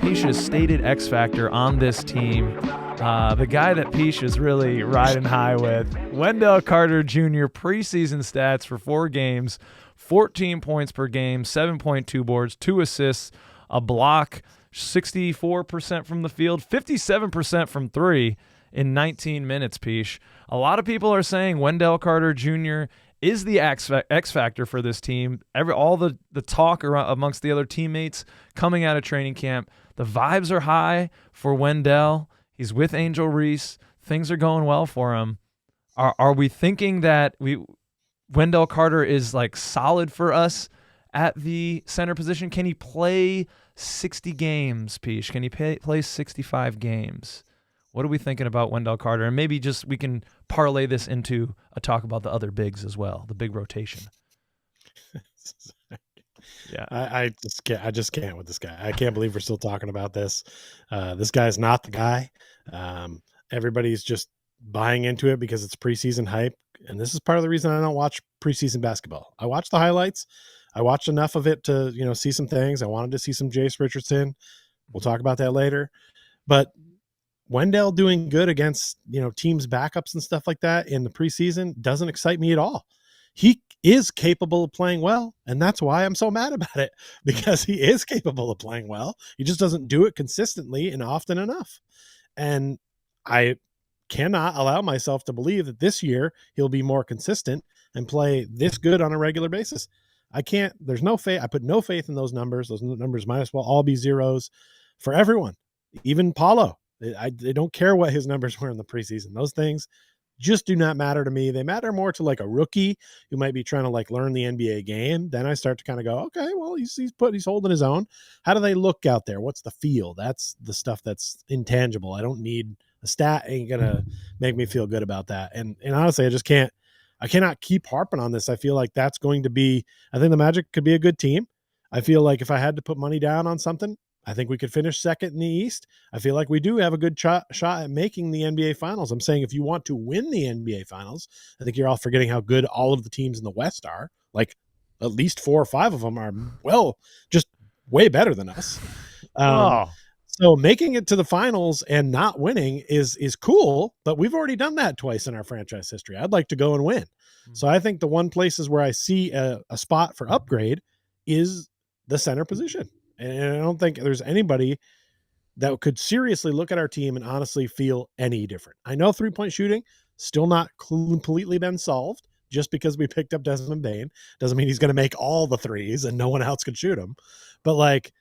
Peach's stated X factor on this team, the guy that Peach is really riding high with, Wendell Carter Jr. preseason stats for 4 games, 14 points per game, 7.2 boards, 2 assists, a block, 64% from the field, 57% from 3 in 19 minutes, Peach. A lot of people are saying Wendell Carter Jr. is the X factor for this team. All the talk amongst the other teammates coming out of training camp, the vibes are high for Wendell. He's with Angel Reese. Things are going well for him. Are we thinking that Wendell Carter is like solid for us at the center position? Can he play 60 games, Peach? Can he play 65 games? What are we thinking about Wendell Carter? And maybe just we can parlay this into a talk about the other bigs as well, the big rotation. Yeah, I just can't with this guy. I can't believe we're still talking about this. This guy's not the guy. Everybody's just buying into it because it's preseason hype. And this is part of the reason I don't watch preseason basketball. I watch the highlights. I watched enough of it to, see some things. I wanted to see some Jace Richardson. We'll talk about that later. But Wendell doing good against, teams' backups and stuff like that in the preseason doesn't excite me at all. He is capable of playing well, and that's why I'm so mad about it, because he is capable of playing well. He just doesn't do it consistently and often enough. And I cannot allow myself to believe that this year he'll be more consistent and play this good on a regular basis. I can't. There's no faith. I put no faith in those numbers. Those numbers might as well all be zeros for everyone, even Paulo. I don't care what his numbers were in the preseason. Those things just do not matter to me. They matter more to like a rookie who might be trying to like learn the NBA game. Then I start to kind of go, okay, well, he's holding his own. How do they look out there? What's the feel? That's the stuff that's intangible. I don't need a stat. Ain't gonna make me feel good about that. And honestly, I cannot keep harping on this. I feel like that's going to be, I think the Magic could be a good team. I feel like if I had to put money down on something, I think we could finish second in the East. I feel like we do have a good shot at making the NBA Finals. I'm saying if you want to win the NBA Finals, I think you're all forgetting how good all of the teams in the West are. Like at least 4 or 5 of them are, just way better than us. So making it to the finals and not winning is cool, but we've already done that twice in our franchise history. I'd like to go and win. So I think the one places where I see a spot for upgrade is the center position. And I don't think there's anybody that could seriously look at our team and honestly feel any different. I know 3-point shooting still not completely been solved. Just because we picked up Desmond Bane doesn't mean he's going to make all the threes and no one else can shoot them. But like,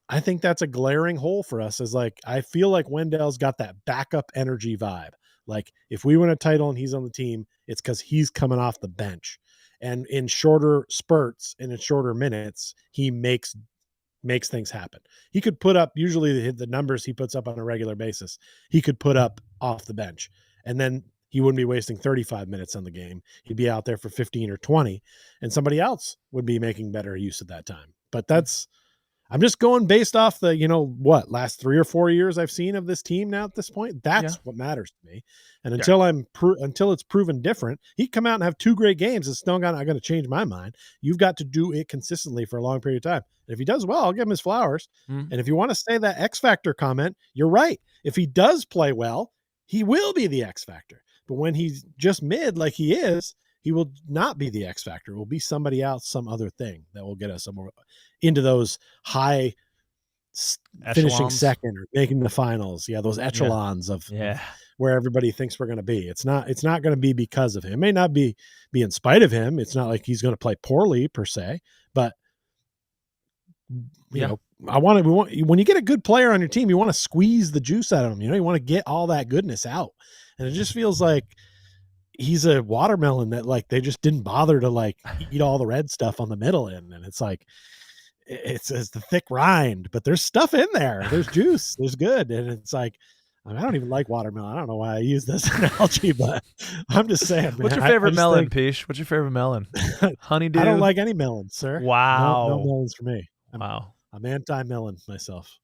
I think that's a glaring hole for us. Is like, I feel like Wendell's got that backup energy vibe. Like if we win a title and he's on the team, it's because he's coming off the bench, and in shorter spurts and in shorter minutes, he makes things happen. He could put up usually the numbers he puts up on a regular basis. He could put up off the bench, and then he wouldn't be wasting 35 minutes on the game. He'd be out there for 15 or 20, and somebody else would be making better use of that time. But I'm just going based off the, last 3 or 4 years I've seen of this team now at this point. That's what matters to me. And until it's proven different, he come out and have 2 great games. It's still not going to change my mind. You've got to do it consistently for a long period of time. And if he does well, I'll give him his flowers. And if you want to say that X factor comment, you're right. If he does play well, he will be the X factor. But when he's just mid like he is, he will not be the X factor. It will be somebody else, some other thing that will get us somewhere into those high finishing second or making the finals. Yeah, those echelons of where everybody thinks we're going to be. It's not going to be because of him. It may not be in spite of him. It's not like he's going to play poorly per se, but you know, when you get a good player on your team, you want to squeeze the juice out of him. You want to get all that goodness out. And it just feels like he's a watermelon that like they just didn't bother to like eat all the red stuff on the middle end. And it's like it's the thick rind, but there's stuff in there. There's juice. There's good. And it's like, I don't even like watermelon. I don't know why I use this analogy, but I'm just saying. Man, what's your favorite melon, Peach? What's your favorite melon? Honeydew? I don't like any melons, sir. Wow. No melons for me. I'm anti-melon myself.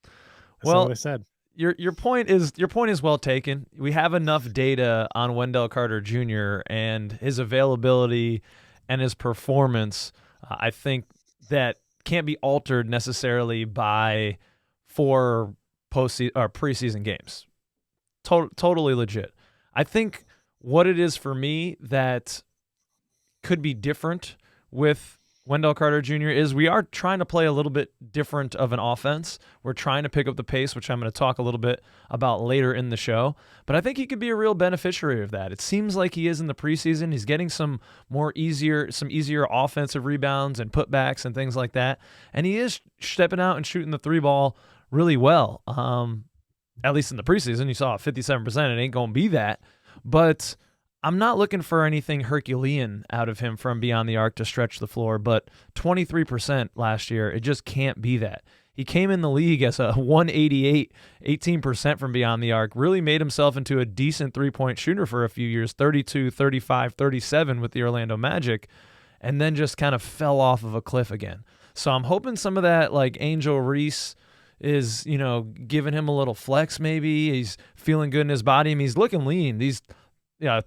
That's not what I said. Your point is well taken. We have enough data on Wendell Carter Jr. and his availability and his performance. I think that can't be altered necessarily by for preseason games. Totally legit. I think what it is for me that could be different with Wendell Carter Jr. is we are trying to play a little bit different of an offense. We're trying to pick up the pace, which I'm going to talk a little bit about later in the show. But I think he could be a real beneficiary of that. It seems like he is in the preseason. He's getting some easier offensive rebounds and putbacks and things like that. And he is stepping out and shooting the three ball really well. At least in the preseason, you saw 57%. It ain't going to be that. But I'm not looking for anything Herculean out of him from beyond the arc to stretch the floor, but 23% last year, it just can't be that. He came in the league as a 188, 18% from beyond the arc, really made himself into a decent three-point shooter for a few years, 32, 35, 37 with the Orlando Magic, and then just kind of fell off of a cliff again. So I'm hoping some of that, like Angel Reese, is, giving him a little flex maybe. He's feeling good in his body. I mean, he's looking lean. These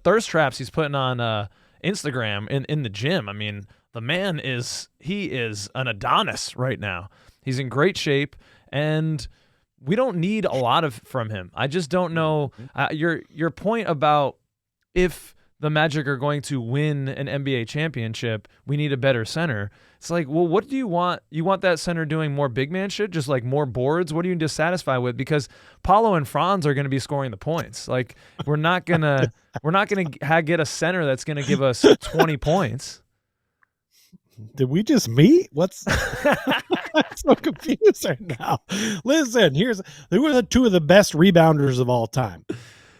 thirst traps he's putting on Instagram in the gym. I mean, the man is an Adonis right now. He's in great shape, and we don't need a lot from him. I just don't know your point about if the Magic are going to win an NBA championship, we need a better center. It's like, well, what do you want? You want that center doing more big man shit, just like more boards? What are you dissatisfied with? Because Paolo and Franz are going to be scoring the points. Like, we're not gonna get a center that's going to give us 20 points. Did we just meet? What's I'm so confused right now. Listen, who are the two of the best rebounders of all time?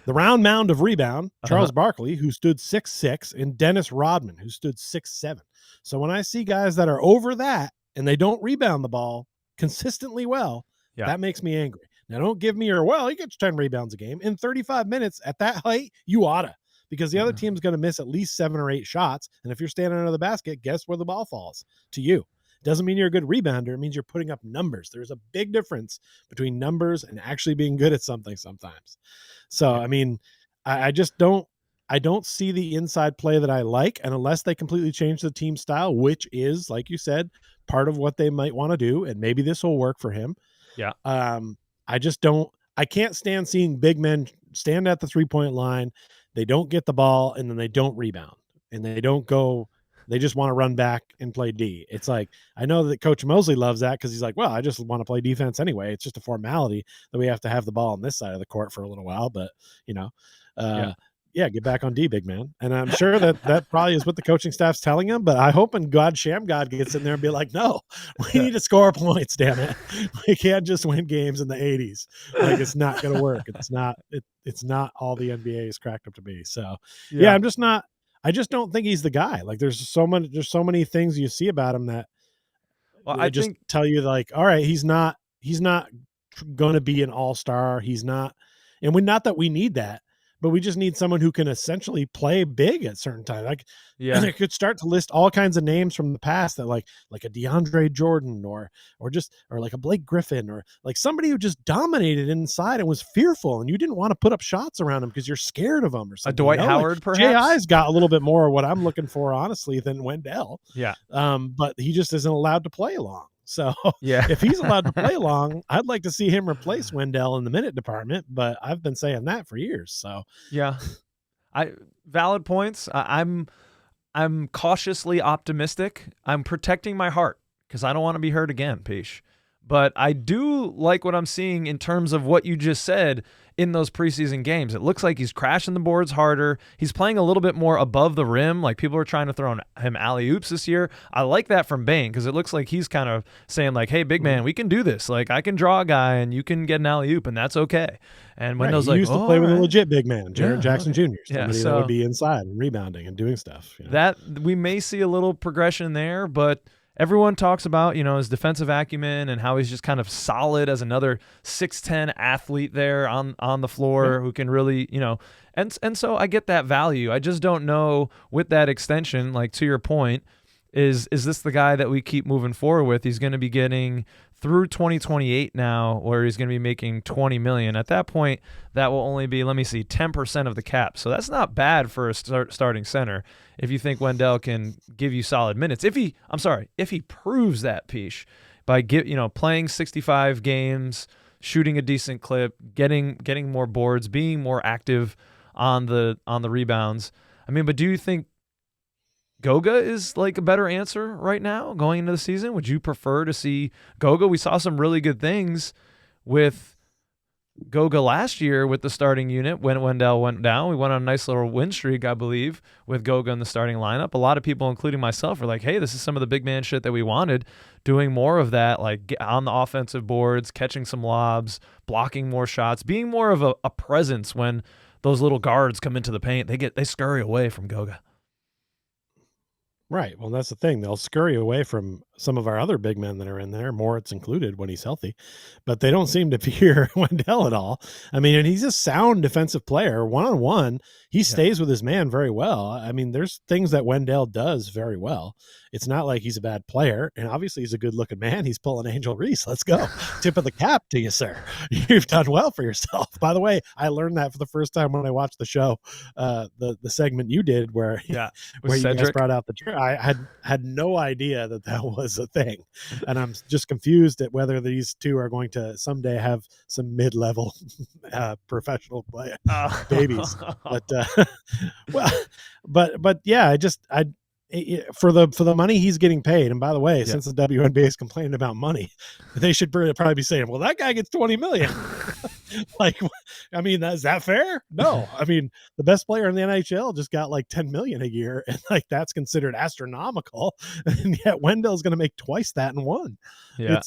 The round mound of rebound, Charles Barkley, who stood 6'6", and Dennis Rodman, who stood 6'7". So when I see guys that are over that and they don't rebound the ball consistently well, that makes me angry. Now, don't give me he gets 10 rebounds a game. In 35 minutes at that height, you oughta, because the other team's going to miss at least 7 or 8 shots. And if you're standing under the basket, guess where the ball falls? To you. Doesn't mean you're a good rebounder. It means you're putting up numbers. There's a big difference between numbers and actually being good at something sometimes. So, I mean, I just don't see the inside play that I like. And unless they completely change the team style, which is, like you said, part of what they might want to do, and maybe this will work for him. Yeah. I can't stand seeing big men stand at the 3-point line. They don't get the ball, and then they don't rebound, and they don't go. They just want to run back and play D. It's like, I know that Coach Mosley loves that because he's like, well, I just want to play defense anyway. It's just a formality that we have to have the ball on this side of the court for a little while. But, get back on D, big man. And I'm sure that probably is what the coaching staff's telling him. But I hope Sham God gets in there and be like, no, we need to score points, damn it. We can't just win games in the 80s. Like, it's not going to work. It's not all the NBA is cracked up to be. So, I just don't think he's the guy. Like, there's so many things you see about him that I just tell you, like, all right, he's not going to be an all-star. He's not, and not that we need that, but we just need someone who can essentially play big at certain times. Like, I could start to list all kinds of names from the past that like a DeAndre Jordan or like a Blake Griffin, or like somebody who just dominated inside and was fearful, and you didn't want to put up shots around him because you're scared of him, or something. A Dwight Howard, like, perhaps? J.I.'s got a little bit more of what I'm looking for, honestly, than Wendell. Yeah. But he just isn't allowed to play long. So if he's allowed to play long, I'd like to see him replace Wendell in the minute department, but I've been saying that for years. So valid points. I'm cautiously optimistic. I'm protecting my heart because I don't want to be hurt again, Peach. But I do like what I'm seeing in terms of what you just said in those preseason games. It looks like he's crashing the boards harder. He's playing a little bit more above the rim. Like, people are trying to throw him alley-oops this year. I like that from Bane because it looks like he's kind of saying, like, hey, big man, we can do this. Like, I can draw a guy and you can get an alley-oop, and that's okay. And Wendell's he used to play with a legit big man, Jared Jackson Jr., somebody that would be inside and rebounding and doing stuff. That we may see a little progression there, but everyone talks about, his defensive acumen and how he's just kind of solid as another 6'10" athlete there on the floor who can really, and so I get that value. I just don't know with that extension, like, to your point, is this the guy that we keep moving forward with? He's going to be getting through 2028 now, where he's going to be making $20 million. At that point, that will only be, 10% of the cap. So that's not bad for a starting center if you think Wendell can give you solid minutes. If he proves that, Peach. by playing 65 games, shooting a decent clip, getting more boards, being more active on the rebounds. I mean, but do you think Goga is like a better answer right now going into the season? Would you prefer to see Goga? We saw some really good things with Goga last year with the starting unit when Wendell went down. We went on a nice little win streak, I believe, with Goga in the starting lineup. A lot of people, including myself, were like, hey, this is some of the big man shit that we wanted, doing more of that, like on the offensive boards, catching some lobs, blocking more shots, being more of a presence when those little guards come into the paint. They scurry away from Goga. Right. Well, that's the thing. They'll scurry away from some of our other big men that are in there, Moritz included when he's healthy, but they don't seem to fear Wendell at all. I mean, and he's a sound defensive player. One-on-one, he stays with his man very well. I mean, there's things that Wendell does very well. It's not like he's a bad player, and obviously he's a good-looking man. He's pulling Angel Reese. Let's go. Tip of the cap to you, sir. You've done well for yourself. By the way, I learned that for the first time when I watched the show, the segment you did where you guys brought out the I had no idea that was a thing, and I'm just confused at whether these two are going to someday have some mid-level professional babies. But yeah, for the money he's getting paid, and by the way, since the WNBA is complaining about money, they should probably be saying, well, that guy gets $20 million. Like, I mean, is that fair? No. I mean, the best player in the NHL just got like $10 million a year, and like that's considered astronomical, and yet Wendell's going to make twice that in one. Yeah.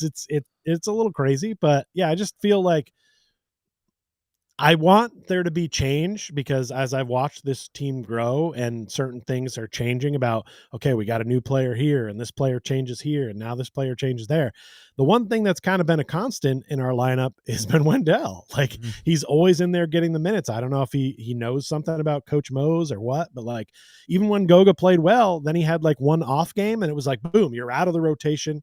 It's a little crazy, but yeah, I just feel like I want there to be change, because as I've watched this team grow and certain things are changing about, okay, we got a new player here and this player changes here and now this player changes there. The one thing that's kind of been a constant in our lineup has been Wendell. Like, he's always in there getting the minutes. I don't know if he knows something about Coach Mose or what, but like, even when Goga played well, then he had like one off game and it was like, boom, you're out of the rotation.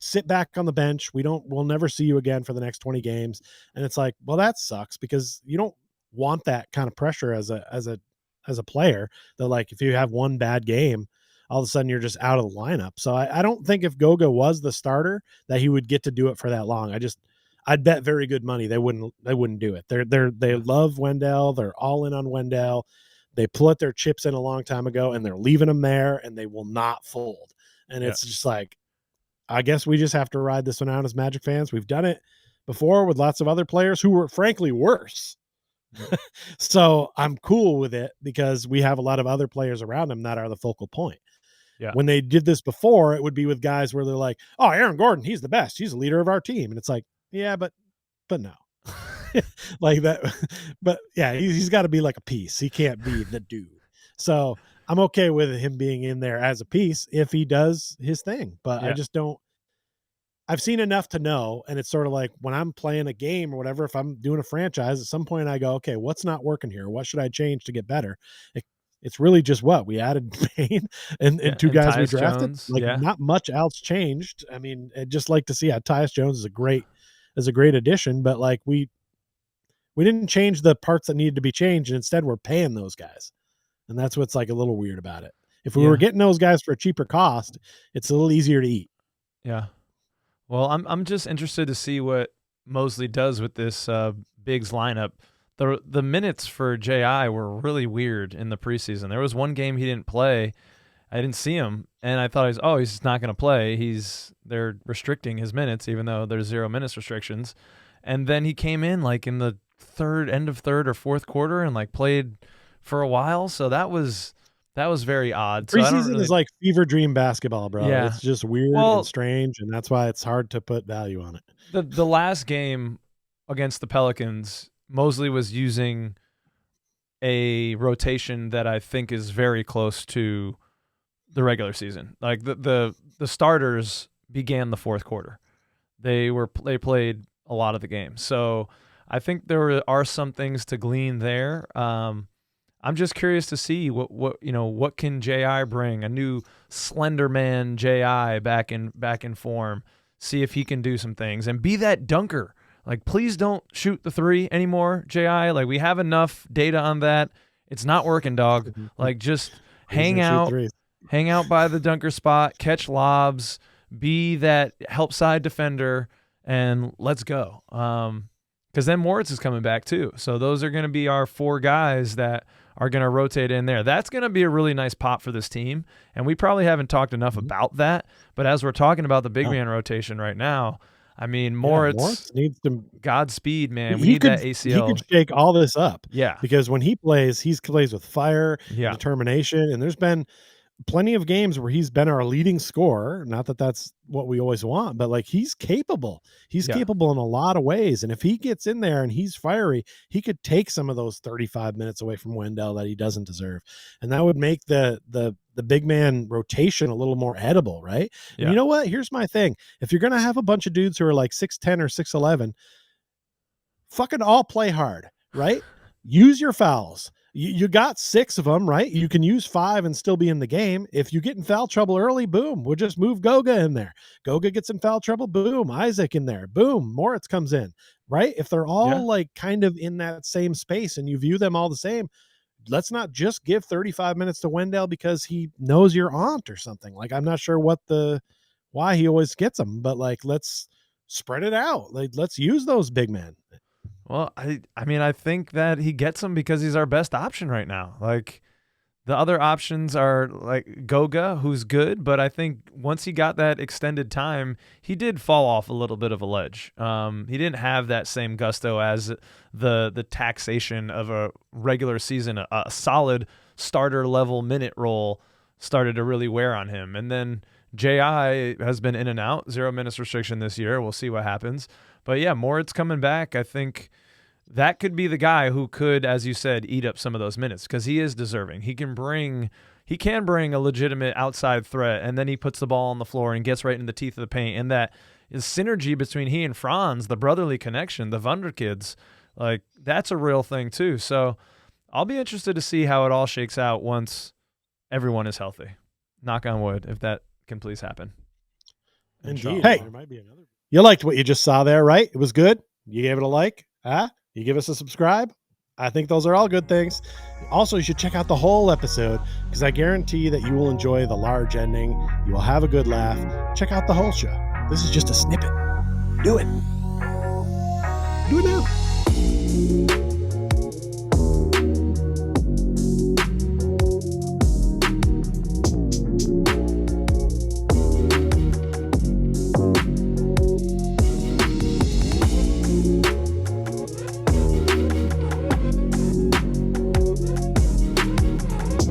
Sit back on the bench. We'll never see you again for the next 20 games. And it's like, well, that sucks, because you don't want that kind of pressure as a player, that like, if you have one bad game, all of a sudden you're just out of the lineup. So I don't think if Goga was the starter that he would get to do it for that long. I'd bet very good money they wouldn't do it. They love Wendell. They're all in on Wendell. They put their chips in a long time ago, and they're leaving them there, and they will not fold. And it's just like, I guess we just have to ride this one out as Magic fans. We've done it before with lots of other players who were frankly worse. So I'm cool with it, because we have a lot of other players around them that are the focal point. Yeah. When they did this before, it would be with guys where they're like, oh, Aaron Gordon, he's the best. He's the leader of our team. And it's like, yeah, but no. Like that. But yeah, he's got to be like a piece. He can't be the dude. So I'm okay with him being in there as a piece if he does his thing, but I just don't. I've seen enough to know, and it's sort of like when I'm playing a game or whatever, if I'm doing a franchise, at some point I go, okay, what's not working here? What should I change to get better? It's really just what we added Payne and two guys we drafted. Jones, not much else changed. I mean, I'd just like to see Tyus Jones is a great addition, but like we didn't change the parts that needed to be changed, and instead we're paying those guys. And that's what's like a little weird about it. If we were getting those guys for a cheaper cost, it's a little easier to eat. Yeah. Well, I'm just interested to see what Mosley does with this Bigs lineup. The minutes for J.I. were really weird in the preseason. There was one game he didn't play. I didn't see him, and I thought he's just not going to play. They're restricting his minutes, even though there's 0 minutes restrictions. And then he came in like in the end of third or fourth quarter and like played for a while. So that was very odd. Preseason is like fever dream basketball, bro. Yeah. It's just weird and strange, and that's why it's hard to put value on it. The last game against the Pelicans, Mosley was using a rotation that I think is very close to the regular season. Like the starters began the fourth quarter. They played a lot of the game. So I think there are some things to glean there. I'm just curious to see what can J.I. bring, a new slender man J.I. back in form. See if he can do some things and be that dunker. Like, please don't shoot the three anymore, J.I. Like, we have enough data on that. It's not working, dog. Like, just hang out by the dunker spot, catch lobs, be that help side defender, and let's go. Because then Moritz is coming back too. So those are going to be our 4 guys that are going to rotate in there. That's going to be a really nice pop for this team, and we probably haven't talked enough about that. But as we're talking about the big man rotation right now, I mean, Moritz needs to Godspeed, man. We need that ACL. He could shake all this up. Yeah. Because when he plays with fire, Yeah. determination, and there's been plenty of games where he's been our leading scorer. Not that that's what we always want, but like he's capable. He's capable in a lot of ways. And if he gets in there and he's fiery, he could take some of those 35 minutes away from Wendell that he doesn't deserve. And that would make the big man rotation a little more edible, right? Yeah. And you know what? Here's my thing. If you're going to have a bunch of dudes who are like 6'10 or 6'11, fucking all play hard, right? Use your fouls. You got 6 of them, right? You can use 5 and still be in the game. If you get in foul trouble early, boom, we'll just move Goga in there. Goga gets in foul trouble, boom, Isaac in there, boom, Moritz comes in, right? If they're all like kind of in that same space and you view them all the same, let's not just give 35 minutes to Wendell because he knows your aunt or something. Like, I'm not sure why he always gets them, but like, let's spread it out. Like, let's use those big men. Well, I mean, I think that he gets him because he's our best option right now. Like, the other options are like Goga, who's good, but I think once he got that extended time, he did fall off a little bit of a ledge. He didn't have that same gusto as the taxation of a regular season. A solid starter level minute role started to really wear on him. And then J.I. has been in and out, 0 minutes restriction this year. We'll see what happens. But yeah, Moritz coming back, I think that could be the guy who could, as you said, eat up some of those minutes because he is deserving. He can bring a legitimate outside threat, and then he puts the ball on the floor and gets right in the teeth of the paint. And that is synergy between he and Franz, the brotherly connection, the Wunderkids, like that's a real thing too. So I'll be interested to see how it all shakes out once everyone is healthy. Knock on wood, if that can please happen. Indeed. Hey, there might be another. You liked what you just saw there, right? It was good. You gave it a like. You give us a subscribe. I think those are all good things. Also, you should check out the whole episode because I guarantee that you will enjoy the large ending. You will have a good laugh. Check out the whole show. This is just a snippet. Do it. Do it now.